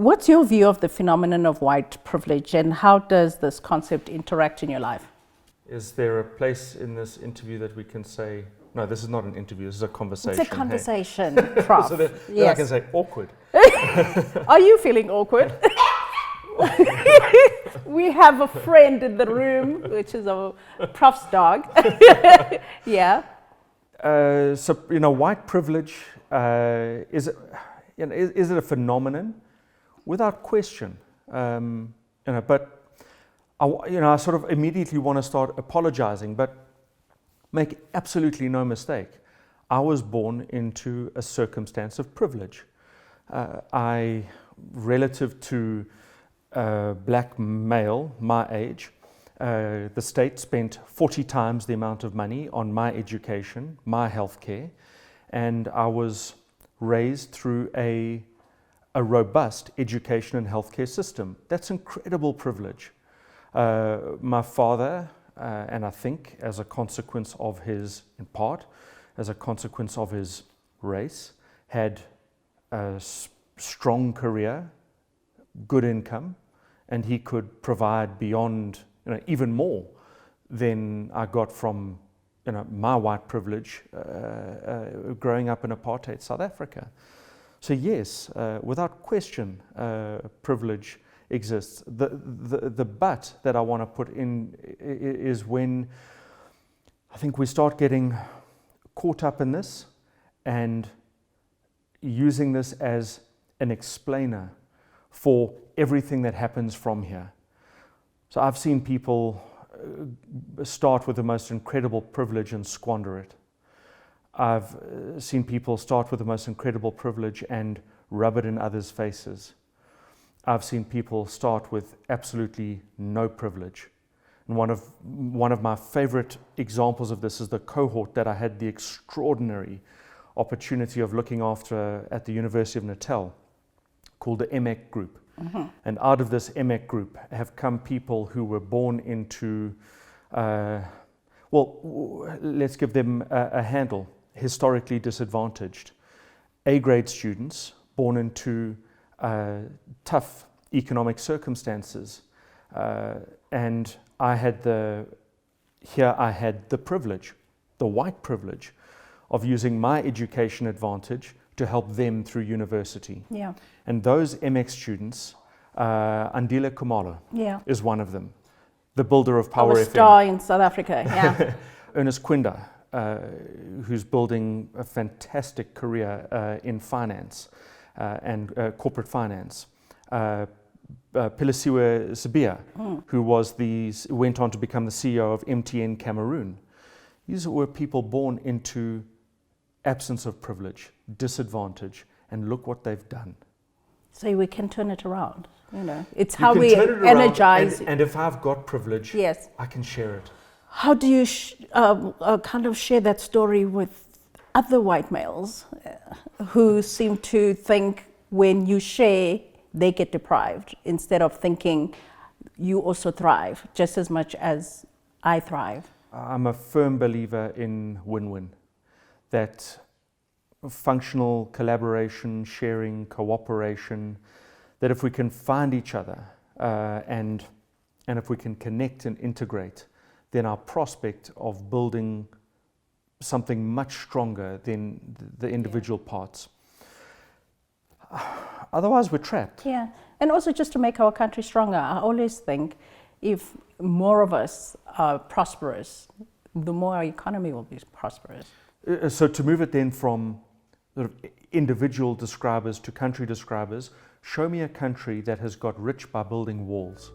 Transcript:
What's your view of the phenomenon of white privilege, and how does this concept interact in your life? Is there a place in this interview that we can say, no, this is not an interview, this is a conversation. It's a conversation, Prof. So then I can say awkward. Are you feeling awkward? We have a friend in the room, which is a Prof's dog. Yeah. So, white privilege, is it a phenomenon? Without question. But I sort of immediately want to start apologizing, but make absolutely no mistake. I was born into a circumstance of privilege. Relative to a black male my age, the state spent 40 times the amount of money on my education, my healthcare, and I was raised through a robust education and healthcare system. That's incredible privilege. My father, and I think as a consequence of his race, had a strong career, good income, and he could provide beyond, even more than I got from, my white privilege growing up in apartheid South Africa. So yes, without question, privilege exists. The but that I want to put in is when I think we start getting caught up in this and using this as an explainer for everything that happens from here. So I've seen people start with the most incredible privilege and squander it. I've seen people start with the most incredible privilege and rub it in others' faces. I've seen people start with absolutely no privilege. And one of my favorite examples of this is the cohort that I had the extraordinary opportunity of looking after at the University of Natal, called the MEC group. Mm-hmm. And out of this MEC group have come people who were born into, let's give them a handle, historically disadvantaged. A-grade students born into tough economic circumstances. And I had the privilege, the white privilege, of using my education advantage to help them through university. Yeah. And those MX students, Andile Khumalo is one of them, the builder of Power FM. A star in South Africa, yeah. Ernest Quinda, who's building a fantastic career in finance and corporate finance. Philisiwe Sibiya, who went on to become the CEO of MTN Cameroon. These were people born into absence of privilege, disadvantage, and look what they've done. So we can turn it around, It's how we energize. And if I've got privilege, yes, I can share it. How do you kind of share that story with other white males who seem to think when you share, they get deprived, instead of thinking you also thrive just as much as I thrive? I'm a firm believer in win-win, that functional collaboration, sharing, cooperation, that if we can find each other and if we can connect and integrate, then our prospect of building something much stronger than the individual parts. Otherwise, we're trapped. Yeah, and also just to make our country stronger, I always think if more of us are prosperous, the more our economy will be prosperous. So to move it then from sort of individual describers to country describers, show me a country that has got rich by building walls.